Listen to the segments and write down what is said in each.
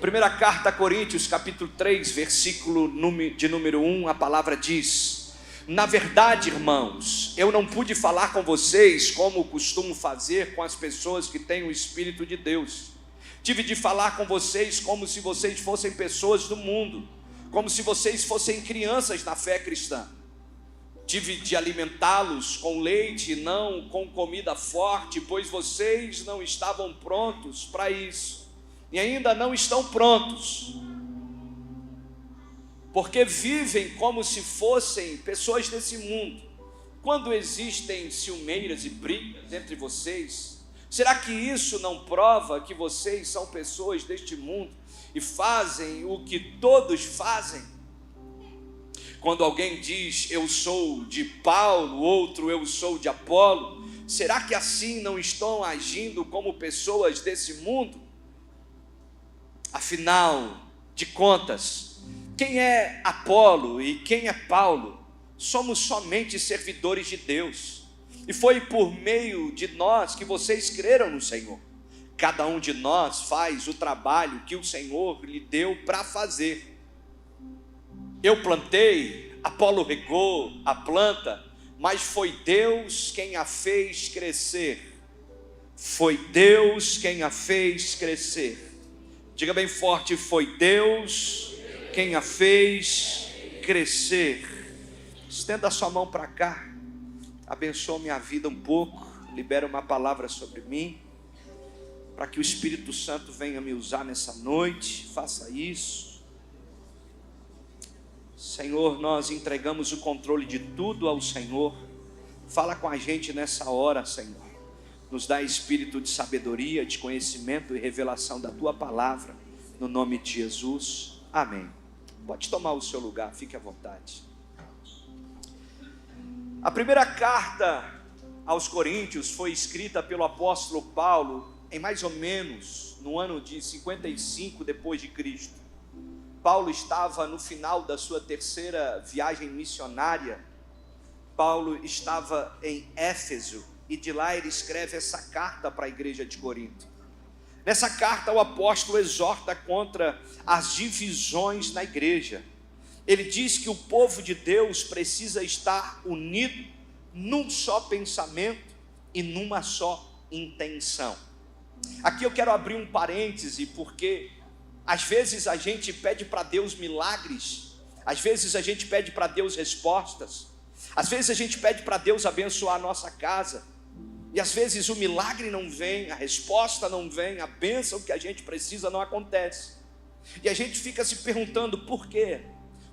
Primeira carta a Coríntios, capítulo 3, versículo de número 1, a palavra diz: na verdade, irmãos, eu não pude falar com vocês como costumo fazer com as pessoas que têm o Espírito de Deus. Tive de falar com vocês como se vocês fossem pessoas do mundo, como se vocês fossem crianças na fé cristã. Tive de alimentá-los com leite e não com comida forte, pois vocês não estavam prontos para isso, e ainda não estão prontos, porque vivem como se fossem pessoas desse mundo. Quando existem ciumeiras e brigas entre vocês, será que isso não prova que vocês são pessoas deste mundo e fazem o que todos fazem? Quando alguém diz eu sou de Paulo, outro eu sou de Apolo, será que assim não estão agindo como pessoas desse mundo? Afinal de contas, quem é Apolo e quem é Paulo? Somos somente servidores de Deus, e foi por meio de nós que vocês creram no Senhor. Cada um de nós faz o trabalho que o Senhor lhe deu para fazer. Eu plantei, Apolo regou a planta, mas foi Deus quem a fez crescer. Foi Deus quem a fez crescer. Diga bem forte: foi Deus quem a fez crescer. Estenda a sua mão para cá, abençoa minha vida um pouco, libera uma palavra sobre mim, para que o Espírito Santo venha me usar nessa noite. Faça isso. Senhor, nós entregamos o controle de tudo ao Senhor. Fala com a gente nessa hora, Senhor. Nos dá espírito de sabedoria, de conhecimento e revelação da Tua palavra, no nome de Jesus, amém. Pode tomar o seu lugar, fique à vontade. A primeira carta aos Coríntios foi escrita pelo apóstolo Paulo em mais ou menos no ano de 55 depois de Cristo. Paulo estava no final da sua terceira viagem missionária. Paulo estava em Éfeso e de lá ele escreve essa carta para a igreja de Corinto. Nessa carta o apóstolo exorta contra as divisões na igreja. Ele diz que o povo de Deus precisa estar unido num só pensamento e numa só intenção. Aqui eu quero abrir um parêntese, porque às vezes a gente pede para Deus milagres, às vezes a gente pede para Deus respostas, às vezes a gente pede para Deus abençoar a nossa casa, e às vezes o milagre não vem, a resposta não vem, a bênção que a gente precisa não acontece, e a gente fica se perguntando por quê?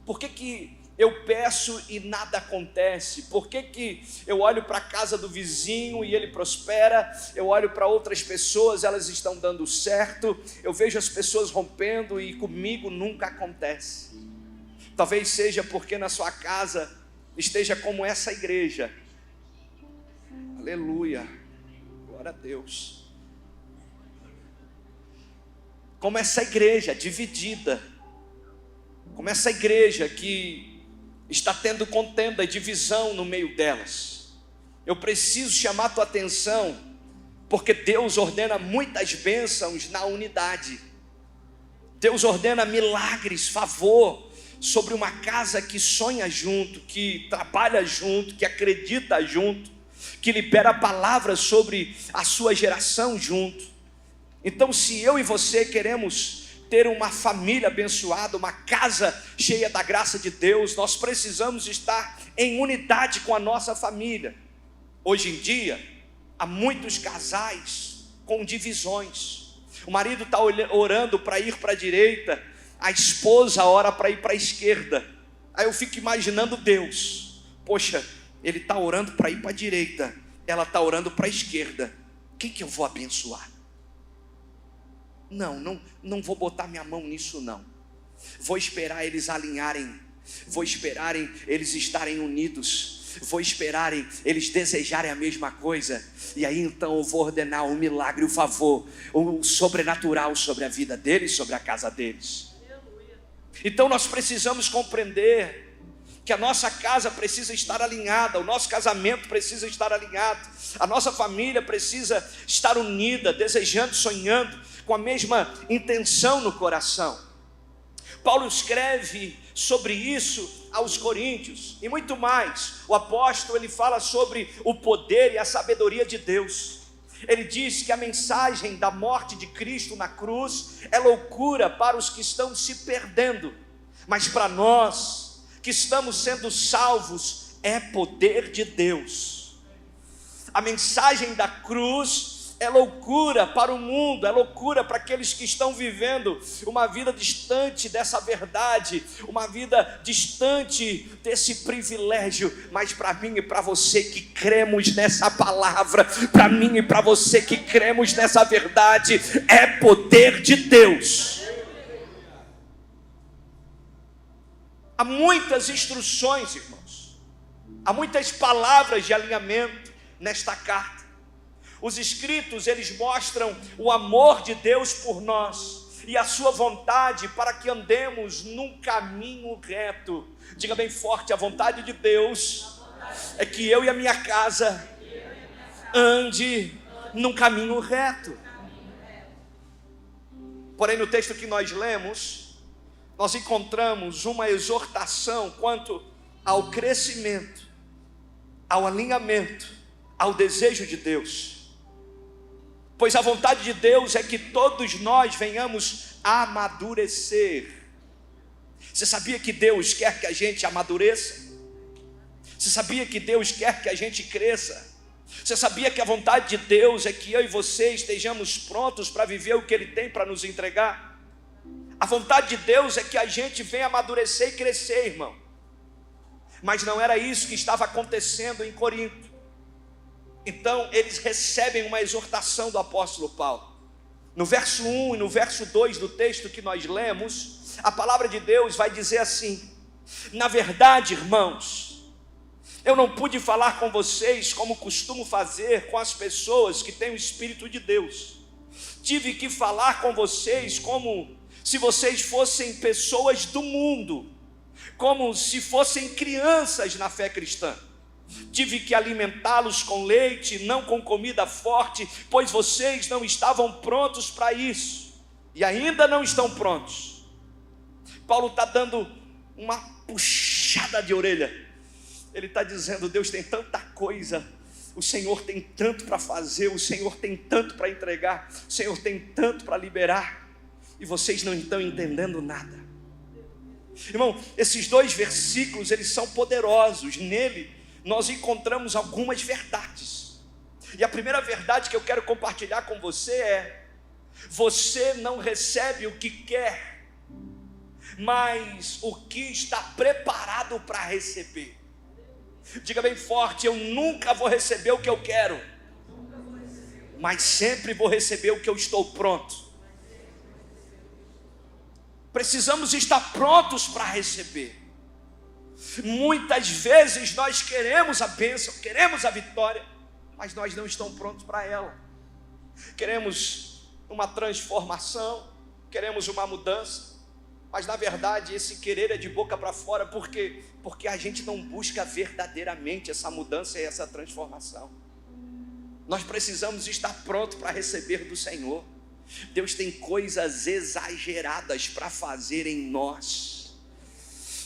Por que que eu peço e nada acontece? Por que que eu olho para a casa do vizinho e ele prospera? Eu olho para outras pessoas, elas estão dando certo, eu vejo as pessoas rompendo e comigo nunca acontece. Talvez seja porque na sua casa esteja como essa igreja. Aleluia, glória a Deus. Como essa igreja dividida, como essa igreja que está tendo contenda e divisão no meio delas. Eu preciso chamar a tua atenção, porque Deus ordena muitas bênçãos na unidade. Deus ordena milagres, favor, sobre uma casa que sonha junto, que trabalha junto, que acredita junto, que libera palavras sobre a sua geração junto. Então, se eu e você queremos ter uma família abençoada, uma casa cheia da graça de Deus, nós precisamos estar em unidade com a nossa família. Hoje em dia, há muitos casais com divisões. O marido está orando para ir para a direita, a esposa ora para ir para a esquerda. Aí eu fico imaginando Deus, poxa, ele está orando para ir para a direita, ela está orando para a esquerda, quem que eu vou abençoar? Não vou botar minha mão nisso não. Vou esperar eles alinharem, vou esperar eles estarem unidos, vou esperar eles desejarem a mesma coisa, e aí então eu vou ordenar o milagre, o favor, o sobrenatural sobre a vida deles, sobre a casa deles. Então nós precisamos compreender que a nossa casa precisa estar alinhada, o nosso casamento precisa estar alinhado, a nossa família precisa estar unida, desejando, sonhando com a mesma intenção no coração. Paulo escreve sobre isso aos coríntios e muito mais. O apóstolo ele fala sobre o poder e a sabedoria de Deus. Ele diz que a mensagem da morte de Cristo na cruz é loucura para os que estão se perdendo, mas para nós que estamos sendo salvos é poder de Deus. A mensagem da cruz é loucura para o mundo, é loucura para aqueles que estão vivendo uma vida distante dessa verdade, uma vida distante desse privilégio, mas para mim e para você que cremos nessa palavra, para mim e para você que cremos nessa verdade, é poder de Deus. Há muitas instruções, irmãos, há muitas palavras de alinhamento nesta carta. Os escritos, eles mostram o amor de Deus por nós e a sua vontade para que andemos num caminho reto. Diga bem forte: a vontade de Deus é que eu e a minha casa ande num caminho reto. Porém, no texto que nós lemos, nós encontramos uma exortação quanto ao crescimento, ao alinhamento, ao desejo de Deus. Pois a vontade de Deus é que todos nós venhamos a amadurecer. Você sabia que Deus quer que a gente amadureça? Você sabia que Deus quer que a gente cresça? Você sabia que a vontade de Deus é que eu e você estejamos prontos para viver o que Ele tem para nos entregar? A vontade de Deus é que a gente venha amadurecer e crescer, irmão. Mas não era isso que estava acontecendo em Corinto. Então eles recebem uma exortação do apóstolo Paulo. No verso 1 e no verso 2 do texto que nós lemos, a palavra de Deus vai dizer assim: na verdade, irmãos, eu não pude falar com vocês como costumo fazer com as pessoas que têm o Espírito de Deus. Tive que falar com vocês como se vocês fossem pessoas do mundo, como se fossem crianças na fé cristã. Tive que alimentá-los com leite, não com comida forte, pois vocês não estavam prontos para isso, e ainda não estão prontos. Paulo está dando uma puxada de orelha. Ele está dizendo: Deus tem tanta coisa, o Senhor tem tanto para fazer, o Senhor tem tanto para entregar, o Senhor tem tanto para liberar, e vocês não estão entendendo nada. Irmão, esses 2 versículos, eles são poderosos. Nele nós encontramos algumas verdades, e a primeira verdade que eu quero compartilhar com você é: você não recebe o que quer, mas o que está preparado para receber. Diga bem forte: eu nunca vou receber o que eu quero, mas sempre vou receber o que eu estou pronto. Precisamos estar prontos para receber. Muitas vezes nós queremos a bênção, queremos a vitória, mas nós não estamos prontos para ela. Queremos uma transformação, queremos uma mudança, mas na verdade esse querer é de boca para fora. Por quê? Porque a gente não busca verdadeiramente essa mudança e essa transformação. Nós precisamos estar prontos para receber do Senhor. Deus tem coisas exageradas para fazer em nós.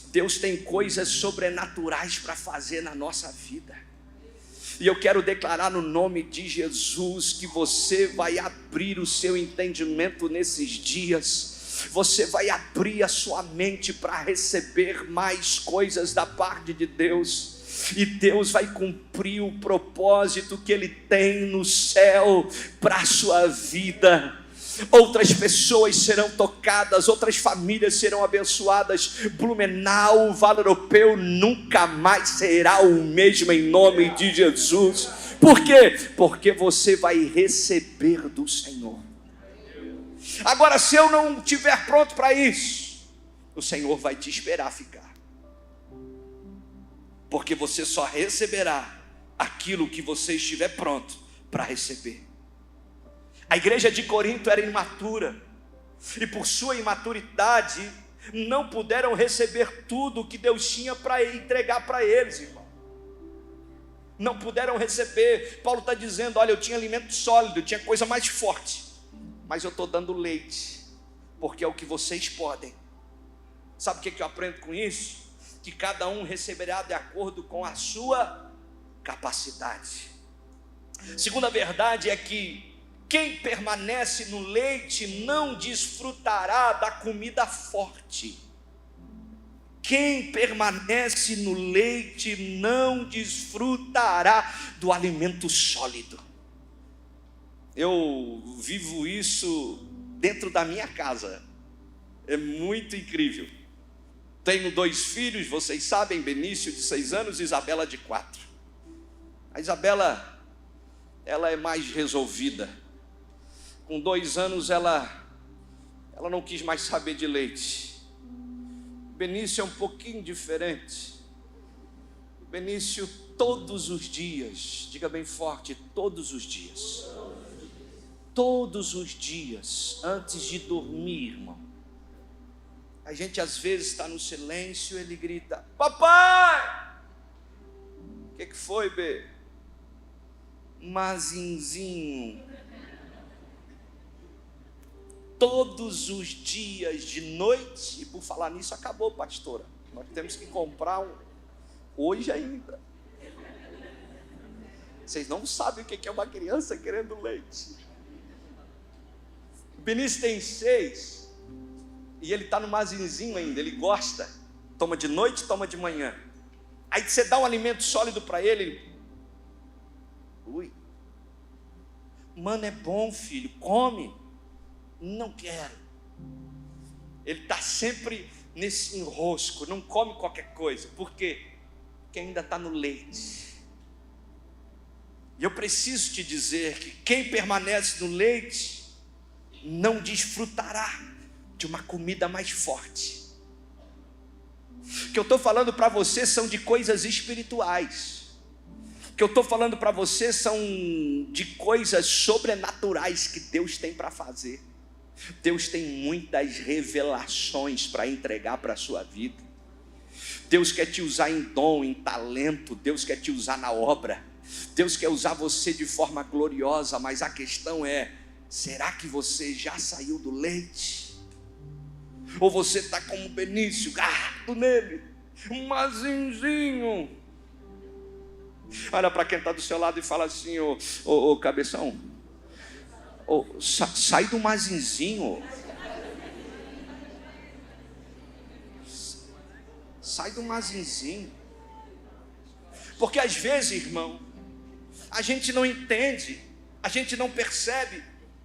Deus tem coisas sobrenaturais para fazer na nossa vida. E eu quero declarar no nome de Jesus que você vai abrir o seu entendimento nesses dias. Você vai abrir a sua mente para receber mais coisas da parte de Deus. E Deus vai cumprir o propósito que Ele tem no céu para a sua vida. Outras pessoas serão tocadas, outras famílias serão abençoadas. Blumenau, Vale Europeu nunca mais será o mesmo, em nome de Jesus. Por quê? Porque você vai receber do Senhor. Agora, se eu não estiver pronto para isso, o Senhor vai te esperar ficar, porque você só receberá aquilo que você estiver pronto para receber. A igreja de Corinto era imatura, e por sua imaturidade não puderam receber tudo que Deus tinha para entregar para eles, irmão. Não puderam receber. Paulo está dizendo: olha, eu tinha alimento sólido, eu tinha coisa mais forte, mas eu estou dando leite, porque é o que vocês podem. Sabe o que eu aprendo com isso? Que cada um receberá de acordo com a sua capacidade. Segunda verdade é que quem permanece no leite não desfrutará da comida forte. Quem permanece no leite não desfrutará do alimento sólido. Eu vivo isso dentro da minha casa. É muito incrível. Tenho 2 filhos, vocês sabem, Benício de 6 anos e Isabela de 4. A Isabela, ela é mais resolvida. Com 2 anos ela não quis mais saber de leite. Benício é um pouquinho diferente. Benício todos os dias, diga bem forte, todos os dias. Todos os dias, antes de dormir, irmão. A gente às vezes está no silêncio, ele grita: papai! O que foi, Bê? Mazinzinho. Todos os dias de noite. E por falar nisso, acabou, pastora. Nós temos que comprar um hoje ainda. Vocês não sabem o que é uma criança querendo leite. O Benício tem 6 e ele está no mazinzinho ainda. Ele gosta, toma de noite, toma de manhã. Aí você dá um alimento sólido para ele. Ui, mano, é bom, filho, come. Não quero. Ele está sempre nesse enrosco, não come qualquer coisa. Por quê? Porque ainda está no leite. E eu preciso te dizer que quem permanece no leite não desfrutará de uma comida mais forte. O que eu estou falando para você são de coisas espirituais. O que eu estou falando para você são de coisas sobrenaturais que Deus tem para fazer. Deus tem muitas revelações para entregar para a sua vida. Deus quer te usar em dom, em talento. Deus quer te usar na obra. Deus quer usar você de forma gloriosa. Mas a questão é: será que você já saiu do leite? Ou você está como o Benício, garrado nele, um mazinzinho? Olha para quem está do seu lado e fala assim: ô cabeção, sai do mazinzinho. Sai do mazinzinho. Porque às vezes, irmão, a gente não entende, a gente não percebe,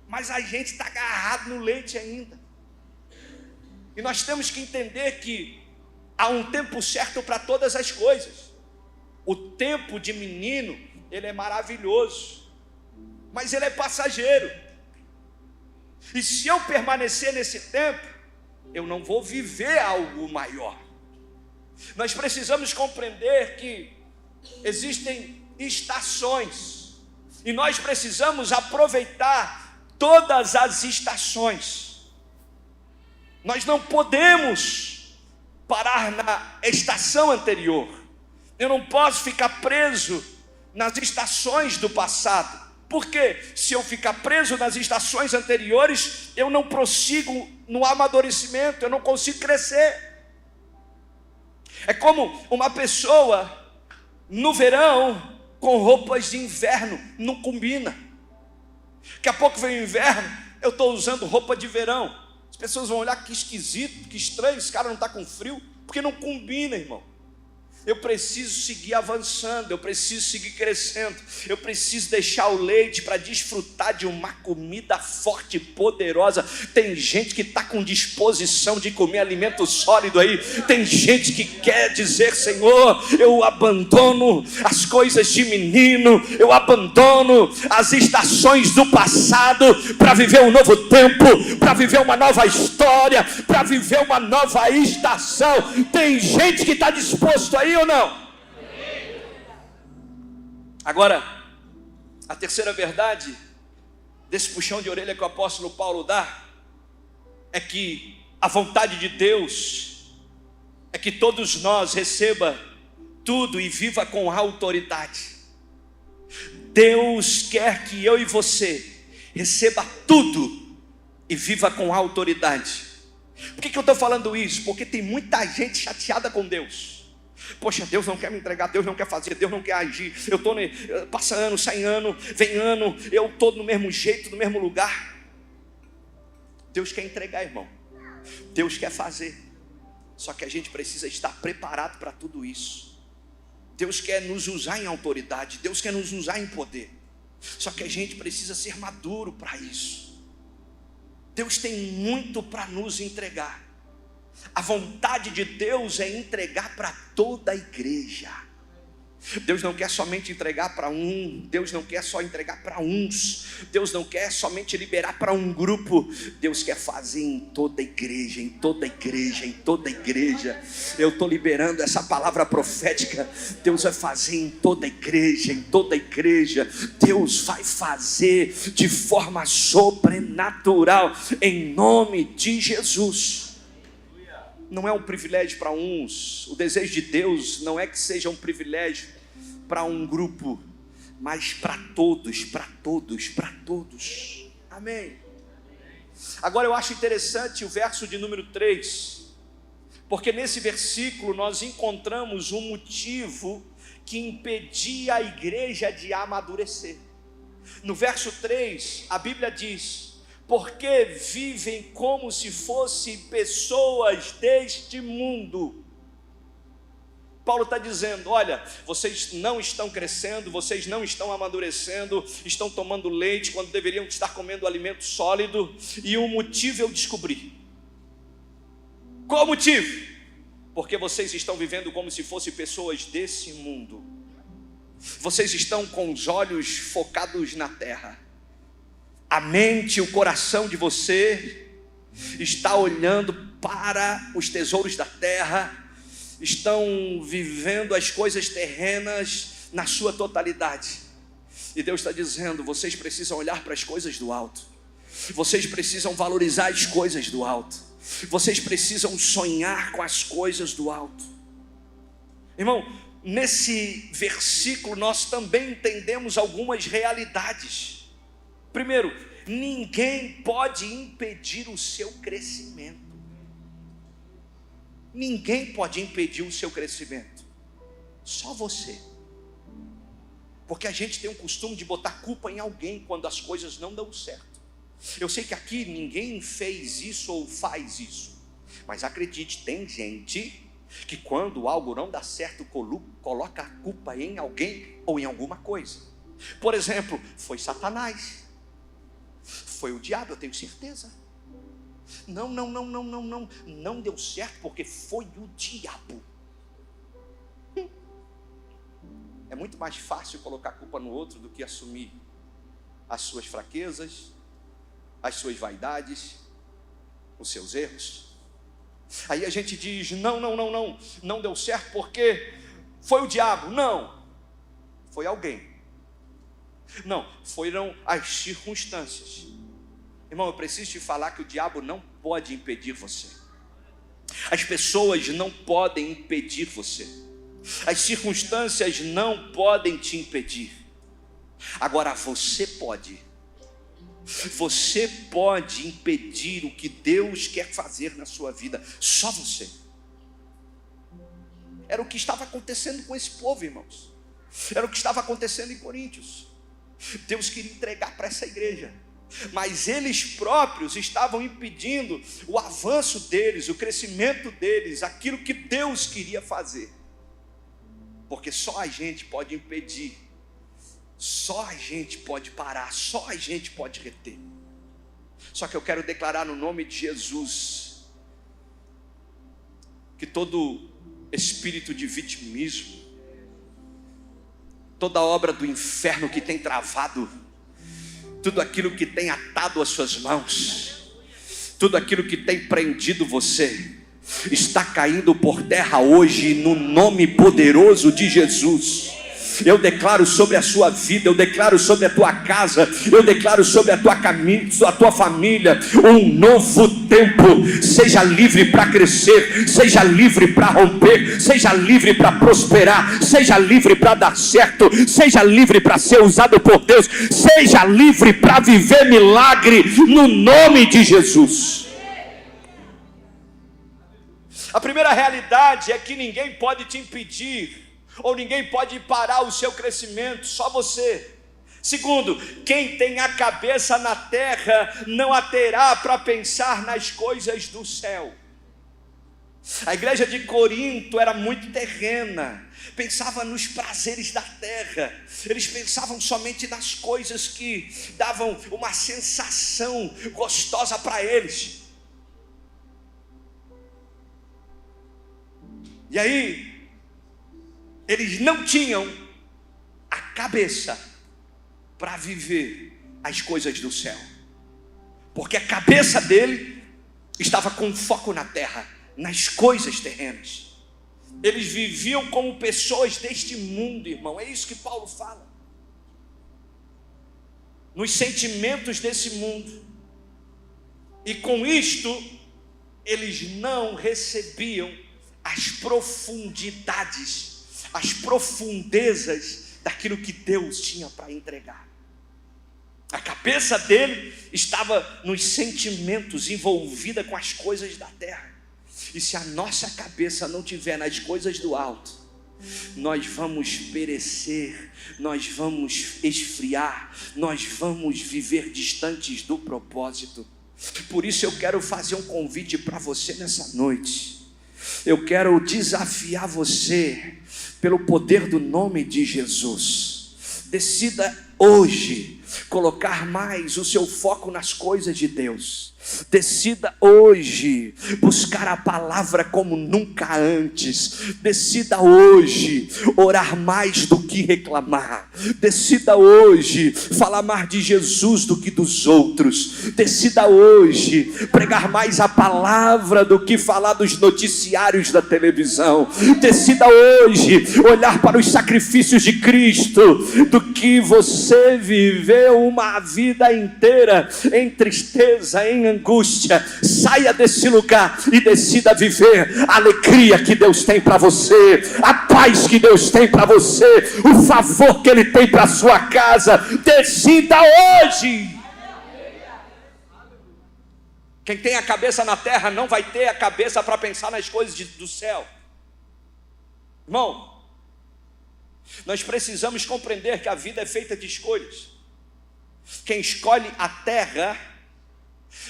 mas a gente está agarrado no leite ainda. E nós temos que entender que há um tempo certo para todas as coisas. O tempo de menino, ele é maravilhoso, mas ele é passageiro. E se eu permanecer nesse tempo, eu não vou viver algo maior. Nós precisamos compreender que existem estações, e nós precisamos aproveitar todas as estações. Nós não podemos parar na estação anterior. Eu não posso ficar preso nas estações do passado. Porque se eu ficar preso nas estações anteriores, eu não prossigo no amadurecimento, eu não consigo crescer. É como uma pessoa no verão com roupas de inverno, não combina. Daqui a pouco vem o inverno, eu estou usando roupa de verão. As pessoas vão olhar: que esquisito, que estranho, esse cara não está com frio, porque não combina, irmão. Eu preciso seguir avançando, eu preciso seguir crescendo, eu preciso deixar o leite para desfrutar de uma comida forte e poderosa. Tem gente que está com disposição de comer alimento sólido aí. Tem gente que quer dizer: Senhor, eu abandono as coisas de menino, eu abandono as estações do passado para viver um novo tempo, para viver uma nova história, para viver uma nova estação. Tem gente que está disposto aí ou não? Agora, a terceira verdade desse puxão de orelha que o apóstolo Paulo dá é que a vontade de Deus é que todos nós receba tudo e viva com autoridade. Deus quer que eu e você receba tudo e viva com autoridade. Por que eu estou falando isso? Porque tem muita gente chateada com Deus. Poxa, Deus não quer me entregar, Deus não quer fazer, Deus não quer agir. Passa ano, sai ano, vem ano, eu estou no mesmo jeito, no mesmo lugar. Deus quer entregar, irmão. Deus quer fazer. Só que a gente precisa estar preparado para tudo isso. Deus quer nos usar em autoridade, Deus quer nos usar em poder. Só que a gente precisa ser maduro para isso. Deus tem muito para nos entregar. A vontade de Deus é entregar para toda a igreja. Deus não quer somente entregar para um, Deus não quer só entregar para uns, Deus não quer somente liberar para um grupo, Deus quer fazer em toda a igreja, em toda a igreja, em toda a igreja. Eu estou liberando essa palavra profética. Deus vai fazer em toda a igreja, em toda a igreja. Deus vai fazer de forma sobrenatural, em nome de Jesus. Não é um privilégio para uns. O desejo de Deus não é que seja um privilégio para um grupo, mas para todos, para todos, para todos. Amém. Agora eu acho interessante o verso de número 3, porque nesse versículo nós encontramos um motivo que impedia a igreja de amadurecer. No verso 3, a Bíblia diz: porque vivem como se fossem pessoas deste mundo. Paulo está dizendo: olha, vocês não estão crescendo, vocês não estão amadurecendo, estão tomando leite quando deveriam estar comendo alimento sólido. E o motivo eu descobri. Qual o motivo? Porque vocês estão vivendo como se fossem pessoas desse mundo. Vocês estão com os olhos focados na terra. A mente, o coração de você está olhando para os tesouros da terra, estão vivendo as coisas terrenas na sua totalidade. E Deus está dizendo: vocês precisam olhar para as coisas do alto, vocês precisam valorizar as coisas do alto, vocês precisam sonhar com as coisas do alto. Irmão, nesse versículo nós também entendemos algumas realidades. Primeiro, ninguém pode impedir o seu crescimento. Ninguém pode impedir o seu crescimento. Só você. Porque a gente tem o costume de botar culpa em alguém quando as coisas não dão certo. Eu sei que aqui ninguém fez isso ou faz isso, mas acredite, tem gente que quando algo não dá certo coloca a culpa em alguém ou em alguma coisa. Por exemplo, foi Satanás. Foi o diabo, eu tenho certeza. Não deu certo porque foi o diabo. É muito mais fácil colocar a culpa no outro do que assumir as suas fraquezas, as suas vaidades, os seus erros. Aí a gente diz: não deu certo porque foi o diabo. Não, foi alguém. Não, foram as circunstâncias. Irmão, eu preciso te falar que o diabo não pode impedir você. As pessoas não podem impedir você. As circunstâncias não podem te impedir. Agora você pode. Você pode impedir o que Deus quer fazer na sua vida. Só você. Era o que estava acontecendo com esse povo, irmãos. Era o que estava acontecendo em Coríntios. Deus queria entregar para essa igreja, mas eles próprios estavam impedindo o avanço deles, o crescimento deles, aquilo que Deus queria fazer. Porque só a gente pode impedir, só a gente pode parar, só a gente pode reter. Só que eu quero declarar no nome de Jesus que todo espírito de vitimismo, toda obra do inferno que tem travado, tudo aquilo que tem atado as suas mãos, tudo aquilo que tem prendido você, está caindo por terra hoje no nome poderoso de Jesus. Eu declaro sobre a sua vida, eu declaro sobre a tua casa, eu declaro sobre a tua família um novo tempo. Seja livre para crescer, seja livre para romper, seja livre para prosperar, seja livre para dar certo, seja livre para ser usado por Deus, seja livre para viver milagre no nome de Jesus. A primeira realidade é que ninguém pode te impedir, ou ninguém pode parar o seu crescimento, só você. Segundo, quem tem a cabeça na terra não a terá para pensar nas coisas do céu. A igreja de Corinto era muito terrena, pensava nos prazeres da terra, eles pensavam somente nas coisas que davam uma sensação gostosa para eles. E aí, eles não tinham a cabeça para viver as coisas do céu, porque a cabeça dele estava com foco na terra, nas coisas terrenas. Eles viviam como pessoas deste mundo, irmão, é isso que Paulo fala, nos sentimentos desse mundo, e com isto, eles não recebiam as profundidades, as profundezas daquilo que Deus tinha para entregar. A cabeça dele estava nos sentimentos, envolvida com as coisas da terra. E se a nossa cabeça não estiver nas coisas do alto, nós vamos perecer, nós vamos esfriar, nós vamos viver distantes do propósito. Por isso eu quero fazer um convite para você nessa noite. Eu quero desafiar você, pelo poder do nome de Jesus. Decida hoje colocar mais o seu foco nas coisas de Deus. Decida hoje buscar a palavra como nunca antes. Decida hoje orar mais do que reclamar. Decida hoje falar mais de Jesus do que dos outros. Decida hoje pregar mais a palavra do que falar dos noticiários da televisão. Decida hoje olhar para os sacrifícios de Cristo do que você viveu uma vida inteira em tristeza, em angústia. Saia desse lugar e decida viver a alegria que Deus tem para você, a paz que Deus tem para você, o favor que Ele tem para a sua casa. Decida hoje. Quem tem a cabeça na terra não vai ter a cabeça para pensar nas coisas do céu. Irmão, nós precisamos compreender que a vida é feita de escolhas. Quem escolhe a terra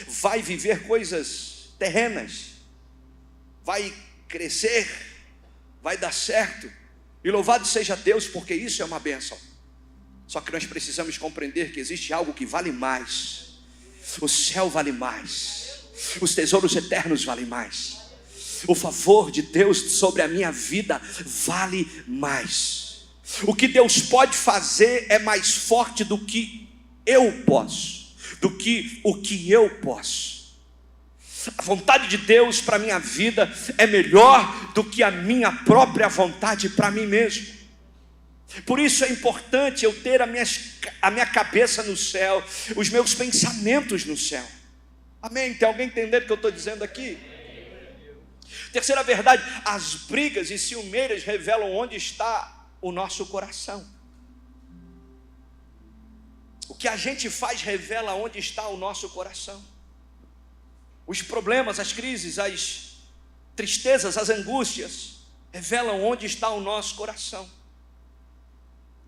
vai viver coisas terrenas, vai crescer, vai dar certo, e louvado seja Deus, porque isso é uma bênção. Só que nós precisamos compreender que existe algo que vale mais. O céu vale mais, os tesouros eternos valem mais, o favor de Deus sobre a minha vida vale mais. O que Deus pode fazer é mais forte do que eu posso, do que o que eu posso. A vontade de Deus para a minha vida é melhor do que a minha própria vontade para mim mesmo. Por isso é importante eu ter a minha cabeça no céu, os meus pensamentos no céu. Amém? Tem alguém entendendo o que eu estou dizendo aqui? Terceira verdade, as brigas e ciumeiras revelam onde está o nosso coração. O que a gente faz revela onde está o nosso coração. Os problemas, as crises, as tristezas, as angústias revelam onde está o nosso coração.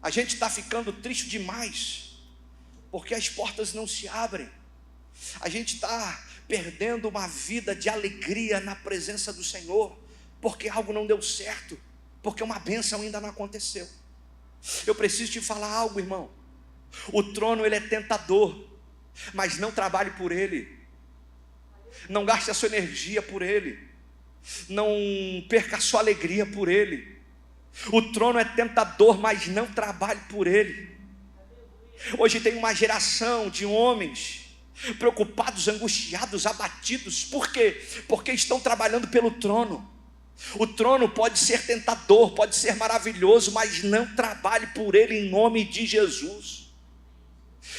A gente está ficando triste demais porque as portas não se abrem. A gente está perdendo uma vida de alegria na presença do Senhor porque algo não deu certo, porque uma bênção ainda não aconteceu. Eu preciso te falar algo, irmão. O trono ele é tentador, mas não trabalhe por ele. Não gaste a sua energia por ele. Não perca a sua alegria por ele. O trono é tentador, mas não trabalhe por ele. Hoje tem uma geração de homens preocupados, angustiados, abatidos. Por quê? Porque estão trabalhando pelo trono. O trono pode ser tentador, pode ser maravilhoso, mas não trabalhe por ele em nome de Jesus.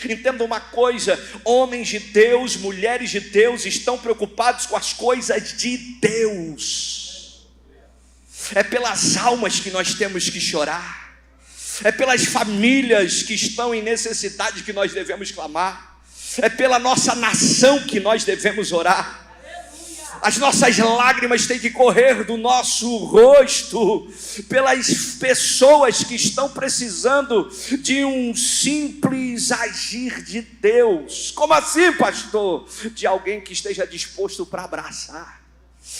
Entenda uma coisa: homens de Deus, mulheres de Deus estão preocupados com as coisas de Deus. É pelas almas que nós temos que chorar, é pelas famílias que estão em necessidade que nós devemos clamar, é pela nossa nação que nós devemos orar. As nossas lágrimas têm que correr do nosso rosto pelas pessoas que estão precisando de um simples agir de Deus. Como assim, pastor? De alguém que esteja disposto para abraçar,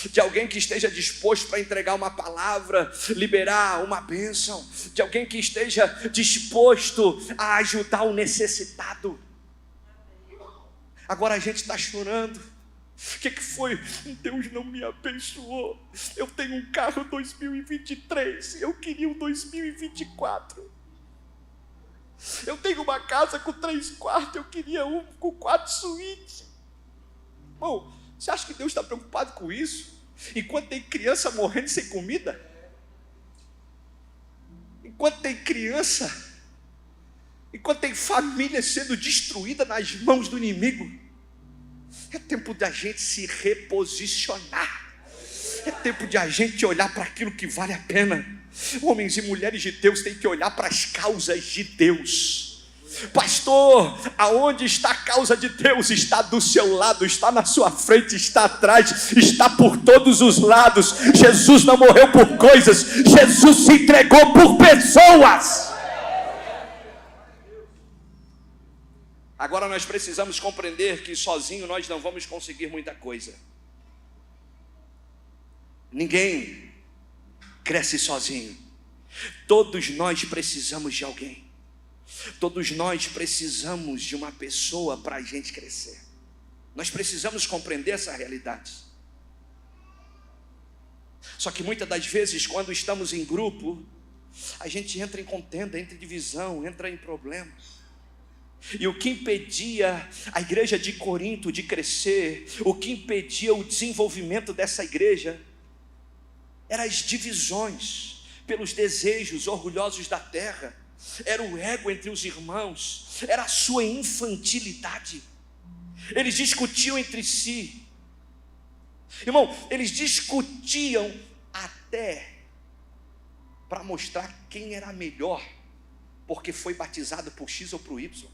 de alguém que esteja disposto para entregar uma palavra, liberar uma bênção, de alguém que esteja disposto a ajudar o necessitado. Agora a gente está chorando. O que foi? Deus não me abençoou. Eu tenho um carro 2023, eu queria um 2024. Eu tenho uma casa com 3 quartos, eu queria um com 4 suítes. Bom, você acha que Deus está preocupado com isso? Enquanto tem criança morrendo sem comida? Enquanto tem criança, enquanto tem família sendo destruída nas mãos do inimigo? É tempo da gente se reposicionar. É tempo de a gente olhar para aquilo que vale a pena. Homens e mulheres de Deus têm que olhar para as causas de Deus. Pastor, aonde está a causa de Deus? Está do seu lado, está na sua frente, está atrás, está por todos os lados. Jesus não morreu por coisas, Jesus se entregou por pessoas. Agora nós precisamos compreender que sozinho nós não vamos conseguir muita coisa. Ninguém cresce sozinho. Todos nós precisamos de alguém. Todos nós precisamos de uma pessoa para a gente crescer. Nós precisamos compreender essa realidade. Só que muitas das vezes, quando estamos em grupo, a gente entra em contenda, entra em divisão, entra em problemas. E o que impedia a igreja de Corinto de crescer, o que impedia o desenvolvimento dessa igreja, eram as divisões pelos desejos orgulhosos da terra, era o ego entre os irmãos, era a sua infantilidade. Eles discutiam entre si, irmão, eles discutiam até para mostrar quem era melhor, porque foi batizado por X ou por Y.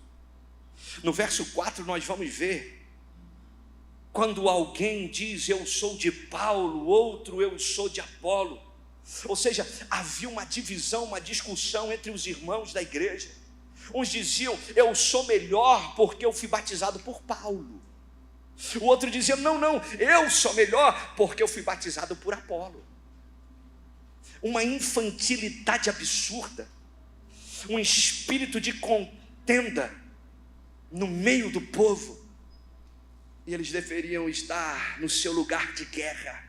No verso 4 nós vamos ver, quando alguém diz eu sou de Paulo, outro eu sou de Apolo. Ou seja, havia uma divisão, uma discussão entre os irmãos da igreja. Uns diziam eu sou melhor porque eu fui batizado por Paulo. O outro dizia não, eu sou melhor porque eu fui batizado por Apolo. Uma infantilidade absurda, um espírito de contenda no meio do povo, e eles deveriam estar no seu lugar de guerra,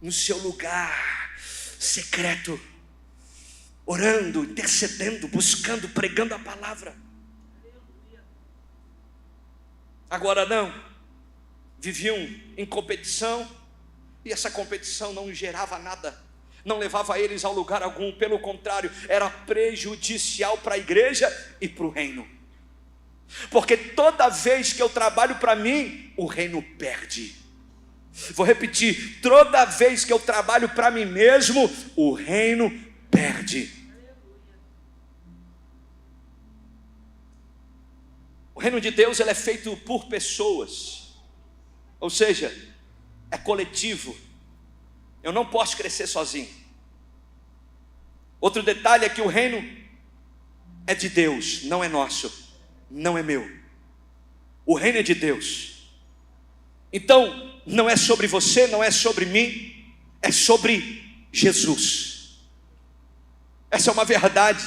no seu lugar secreto, orando, intercedendo, buscando, pregando a palavra. Agora não, viviam em competição, e essa competição não gerava nada, não levava eles a lugar algum, pelo contrário, era prejudicial para a igreja e para o reino. Porque toda vez que eu trabalho para mim, o reino perde. Vou repetir, toda vez que eu trabalho para mim mesmo, o reino perde. O reino de Deus ele é feito por pessoas, ou seja, é coletivo. Eu não posso crescer sozinho. Outro detalhe é que o reino é de Deus, não é nosso. Não é meu. O reino é de Deus. Então, não é sobre você, não é sobre mim, é sobre Jesus. Essa é uma verdade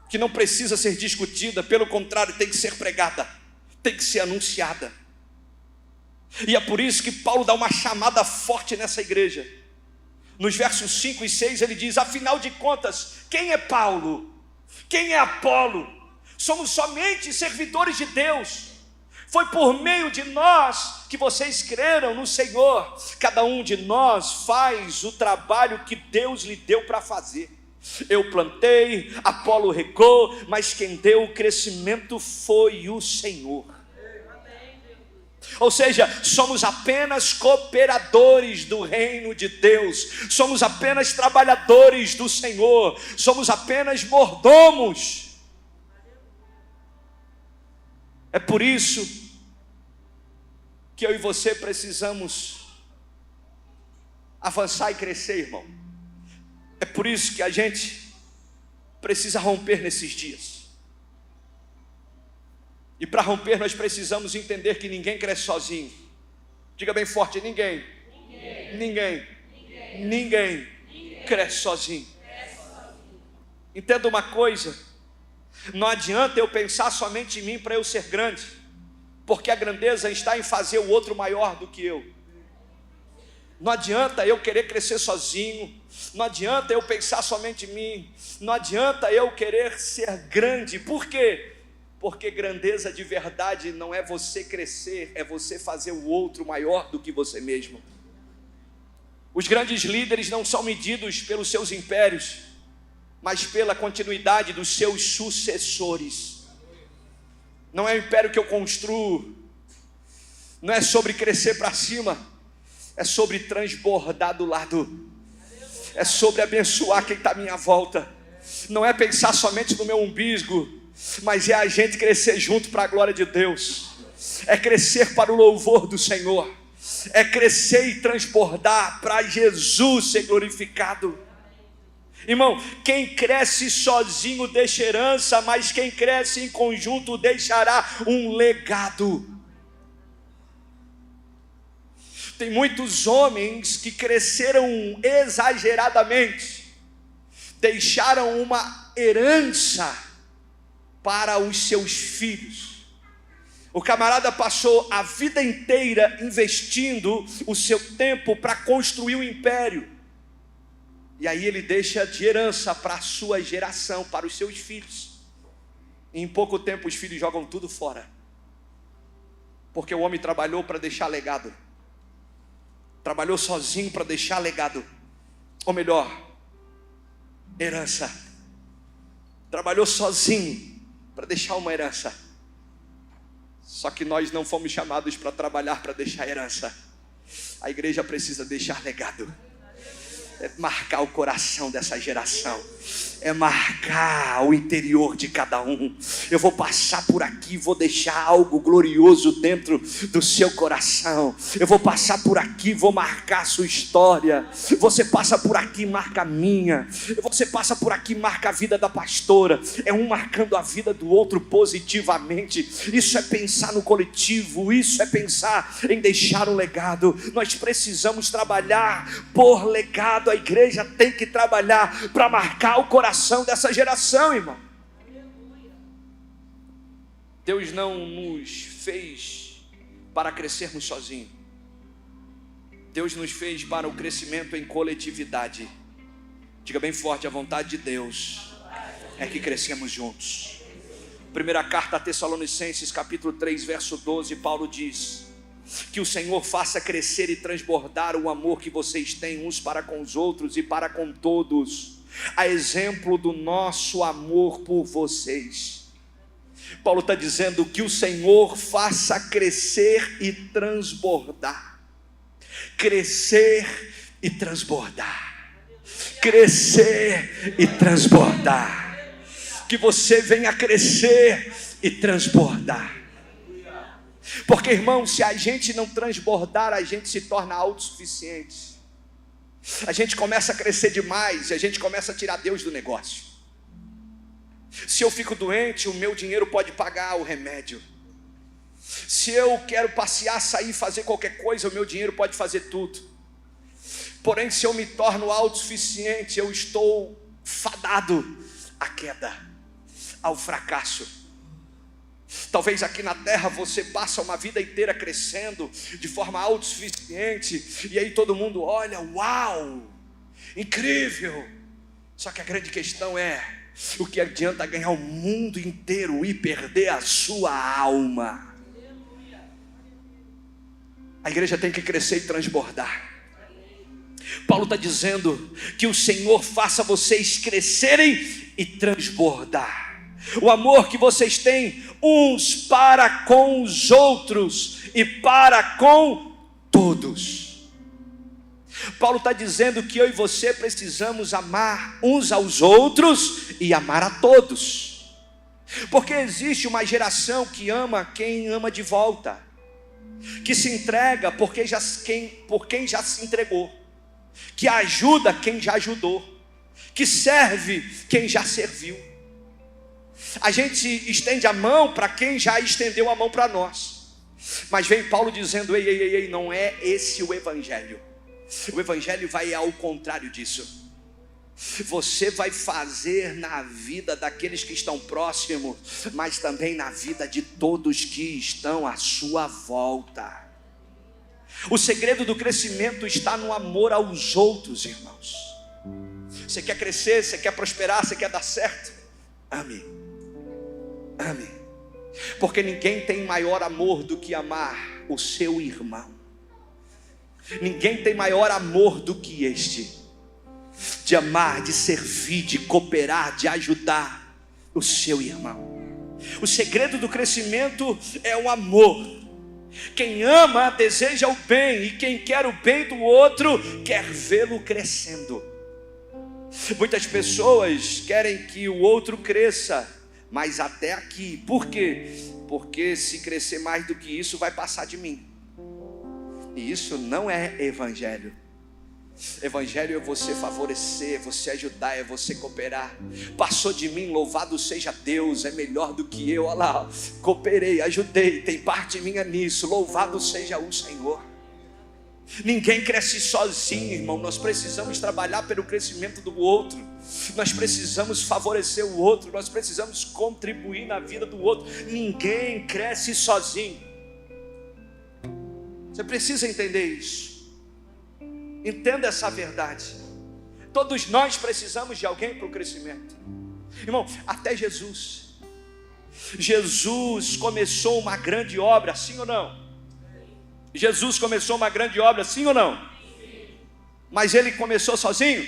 que não precisa ser discutida, pelo contrário, tem que ser pregada, tem que ser anunciada. E é por isso que Paulo dá uma chamada forte nessa igreja. Nos versos 5 e 6 ele diz, afinal de contas, quem é Paulo? Quem é Apolo? Somos somente servidores de Deus. Foi por meio de nós que vocês creram no Senhor. Cada um de nós faz o trabalho que Deus lhe deu para fazer. Eu plantei, Apolo regou, mas quem deu o crescimento foi o Senhor. Ou seja, somos apenas cooperadores do reino de Deus, somos apenas trabalhadores do Senhor, somos apenas mordomos. É por isso que eu e você precisamos avançar e crescer, irmão. É por isso que a gente precisa romper nesses dias. E para romper nós precisamos entender que ninguém cresce sozinho. Diga bem forte, ninguém cresce sozinho. Entenda uma coisa, não adianta eu pensar somente em mim para eu ser grande, porque a grandeza está em fazer o outro maior do que eu. Não adianta eu querer crescer sozinho, não adianta eu pensar somente em mim, não adianta eu querer ser grande. Por quê? Porque grandeza de verdade não é você crescer, é você fazer o outro maior do que você mesmo. Os grandes líderes não são medidos pelos seus impérios, mas pela continuidade dos seus sucessores. Não é o império que eu construo, não é sobre crescer para cima, é sobre transbordar do lado, é sobre abençoar quem está à minha volta. Não é pensar somente no meu umbigo, mas é a gente crescer junto para a glória de Deus, é crescer para o louvor do Senhor, é crescer e transbordar para Jesus ser glorificado. Irmão, quem cresce sozinho deixa herança, mas quem cresce em conjunto deixará um legado. Tem muitos homens que cresceram exageradamente, deixaram uma herança para os seus filhos. O camarada passou a vida inteira investindo o seu tempo para construir um império, e aí ele deixa de herança para a sua geração, para os seus filhos. E em pouco tempo os filhos jogam tudo fora, porque o homem trabalhou para deixar legado, trabalhou sozinho para deixar legado, ou melhor, herança. Trabalhou sozinho para deixar uma herança. Só que nós não fomos chamados para trabalhar para deixar herança. A igreja precisa deixar legado. É marcar o coração dessa geração, é marcar o interior de cada um. Eu vou passar por aqui, vou deixar algo glorioso dentro do seu coração. Eu vou passar por aqui, vou marcar a sua história. Você passa por aqui, marca a minha. Você passa por aqui, marca a vida da pastora. É um marcando a vida do outro positivamente. Isso é pensar no coletivo, isso é pensar em deixar um legado. Nós precisamos trabalhar por legado. A igreja tem que trabalhar para marcar o coração dessa geração, irmão. Deus não nos fez para crescermos sozinhos. Deus nos fez para o crescimento em coletividade. Diga bem forte, a vontade de Deus é que crescemos juntos. Primeira carta a Tessalonicenses, capítulo 3, verso 12, Paulo diz: que o Senhor faça crescer e transbordar o amor que vocês têm uns para com os outros e para com todos, a exemplo do nosso amor por vocês. Paulo está dizendo que o Senhor faça crescer e transbordar. Crescer e transbordar. Crescer e transbordar. Que você venha crescer e transbordar. Porque, irmão, se a gente não transbordar, a gente se torna autossuficiente. A gente começa a crescer demais e a gente começa a tirar Deus do negócio. Se eu fico doente, o meu dinheiro pode pagar o remédio. Se eu quero passear, sair, fazer qualquer coisa, o meu dinheiro pode fazer tudo. Porém, se eu me torno autossuficiente, eu estou fadado à queda, ao fracasso. Talvez aqui na terra você passa uma vida inteira crescendo de forma autossuficiente, e aí todo mundo olha, uau, incrível. Só que a grande questão é, o que adianta ganhar o mundo inteiro e perder a sua alma? A igreja tem que crescer e transbordar. Paulo está dizendo que o Senhor faça vocês crescerem e transbordar. O amor que vocês têm uns para com os outros e para com todos. Paulo está dizendo que eu e você precisamos amar uns aos outros e amar a todos. Porque existe uma geração que ama quem ama de volta, que se entrega por quem já se entregou, que ajuda quem já ajudou, que serve quem já serviu. A gente estende a mão para quem já estendeu a mão para nós. Mas vem Paulo dizendo: ei, não é esse o evangelho. O evangelho vai ao contrário disso. Você vai fazer na vida daqueles que estão próximos, mas também na vida de todos que estão à sua volta. O segredo do crescimento está no amor aos outros, irmãos. Você quer crescer, você quer prosperar, você quer dar certo? Ame. Ame. Porque ninguém tem maior amor do que amar o seu irmão. Ninguém tem maior amor do que este, de amar, de servir, de cooperar, de ajudar o seu irmão. O segredo do crescimento é o amor. Quem ama deseja o bem, e quem quer o bem do outro quer vê-lo crescendo. Muitas pessoas querem que o outro cresça, mas até aqui. Por quê? Porque se crescer mais do que isso vai passar de mim. E isso não é evangelho. Evangelho é você favorecer, é você ajudar, é você cooperar. Passou de mim, louvado seja Deus, é melhor do que eu. Olha lá, cooperei, ajudei, tem parte minha nisso. Louvado seja o Senhor. Ninguém cresce sozinho, irmão. Nós precisamos trabalhar pelo crescimento do outro. Nós precisamos favorecer o outro. Nós precisamos contribuir na vida do outro. Ninguém cresce sozinho. Você precisa entender isso. Entenda essa verdade. Todos nós precisamos de alguém para o crescimento. Irmão, até Jesus começou uma grande obra, sim ou não? Jesus começou uma grande obra, sim ou não? Mas ele começou sozinho?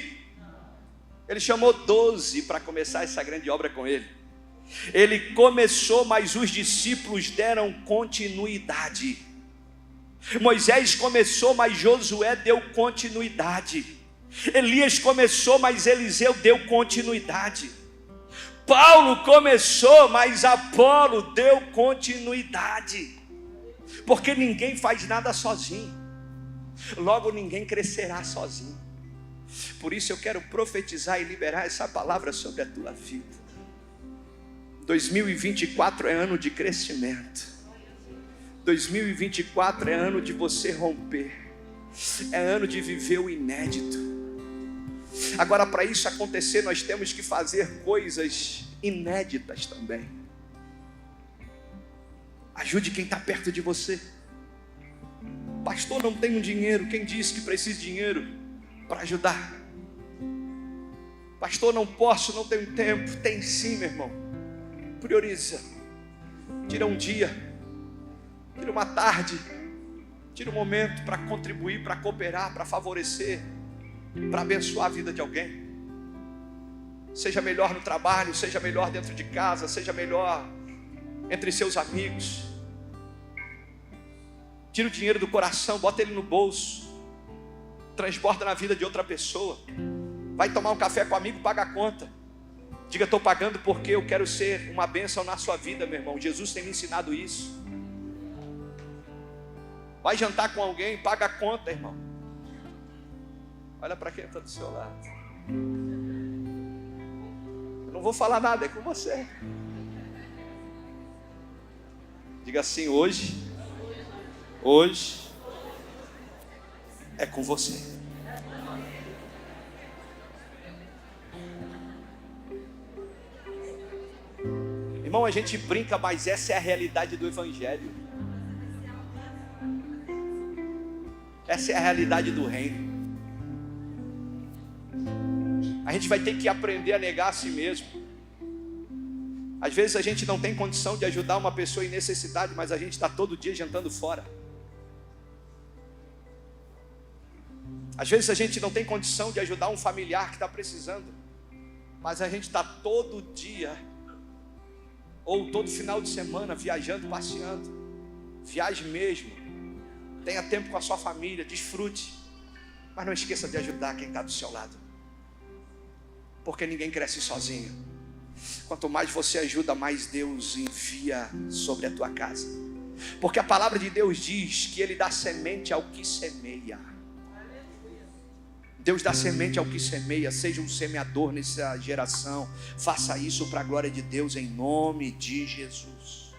Ele chamou 12 para começar essa grande obra com ele. Ele começou, mas os discípulos deram continuidade. Moisés começou, mas Josué deu continuidade. Elias começou, mas Eliseu deu continuidade. Paulo começou, mas Apolo deu continuidade. Porque ninguém faz nada sozinho. Logo ninguém crescerá sozinho. Por isso eu quero profetizar e liberar essa palavra sobre a tua vida. 2024 é ano de crescimento. 2024 é ano de você romper. É ano de viver o inédito. Agora, para isso acontecer, nós temos que fazer coisas inéditas também. Ajude quem está perto de você. Pastor, não tenho dinheiro. Quem disse que precisa de dinheiro para ajudar? Pastor, não posso, não tenho tempo. Tem sim, meu irmão. Prioriza. Tira um dia, tira uma tarde, tira um momento para contribuir, para cooperar, para favorecer, para abençoar a vida de alguém. Seja melhor no trabalho, seja melhor dentro de casa, seja melhor entre seus amigos. Tira o dinheiro do coração, bota ele no bolso, transborda na vida de outra pessoa. Vai tomar um café com um amigo, paga a conta. Diga: estou pagando porque eu quero ser uma bênção na sua vida, meu irmão. Jesus tem me ensinado isso. Vai jantar com alguém, paga a conta, irmão. Olha para quem está do seu lado. Eu não vou falar nada, é com você. Diga assim: hoje é com você. Irmão, a gente brinca, mas essa é a realidade do evangelho. Essa é a realidade do reino. A gente vai ter que aprender a negar a si mesmo. Às vezes a gente não tem condição de ajudar uma pessoa em necessidade, mas a gente está todo dia jantando fora. Às vezes a gente não tem condição de ajudar um familiar que está precisando, mas a gente está todo dia, ou todo final de semana, viajando, passeando. Viaje mesmo, tenha tempo com a sua família, desfrute, mas não esqueça de ajudar quem está do seu lado, porque ninguém cresce sozinho. Quanto mais você ajuda, mais Deus envia sobre a tua casa, porque a palavra de Deus diz que Ele dá semente ao que semeia. Deus dá semente ao que semeia. Seja um semeador nessa geração, faça isso para a glória de Deus, em nome de Jesus,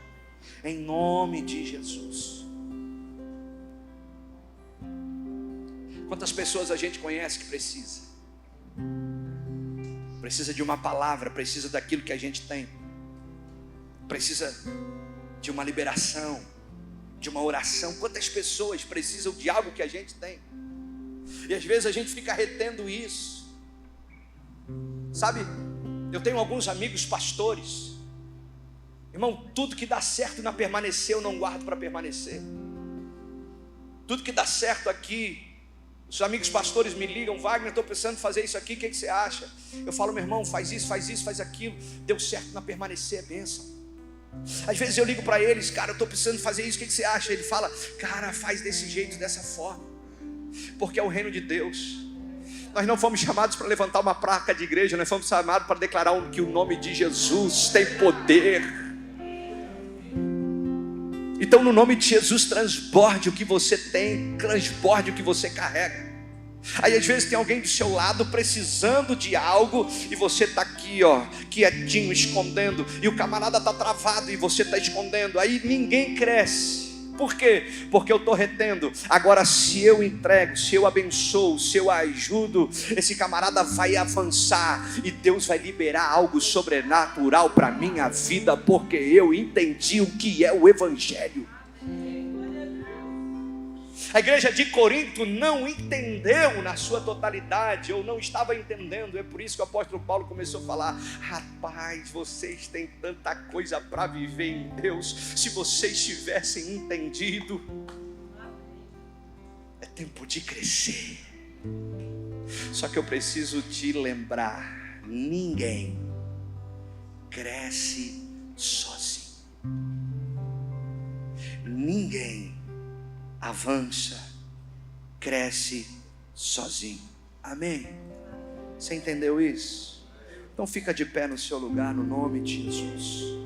em nome de Jesus. Quantas pessoas a gente conhece que precisa de uma palavra, precisa daquilo que a gente tem, precisa de uma liberação, de uma oração. Quantas pessoas precisam de algo que a gente tem, e às vezes a gente fica retendo isso. Sabe, eu tenho alguns amigos pastores, irmão, tudo que dá certo na permanecer, eu não guardo para permanecer. Tudo que dá certo aqui, os amigos pastores me ligam: Wagner, estou pensando em fazer isso aqui, o que você acha? Eu falo: meu irmão, faz isso, faz aquilo. Deu certo na permanecer, é bênção. Às vezes eu ligo para eles: cara, eu estou precisando fazer isso, o que você acha? Ele fala: cara, faz desse jeito, dessa forma, porque é o reino de Deus. Nós não fomos chamados para levantar uma placa de igreja, nós fomos chamados para declarar que o nome de Jesus tem poder. Então, no nome de Jesus, transborde o que você tem, transborde o que você carrega. Aí às vezes tem alguém do seu lado precisando de algo, e você está aqui, quietinho, escondendo, e o camarada está travado e você está escondendo. Aí ninguém cresce. Por quê? Porque eu estou retendo. Agora, se eu entrego, se eu abençoo, se eu ajudo, esse camarada vai avançar, e Deus vai liberar algo sobrenatural para a minha vida, porque eu entendi o que é o Evangelho. A igreja de Corinto não entendeu na sua totalidade, ou não estava entendendo. É por isso que o apóstolo Paulo começou a falar: rapaz, vocês têm tanta coisa para viver em Deus, se vocês tivessem entendido. É tempo de crescer. Só que eu preciso te lembrar: ninguém cresce sozinho. Ninguém avança, cresce sozinho. Amém? Você entendeu isso? Então fica de pé no seu lugar, no nome de Jesus.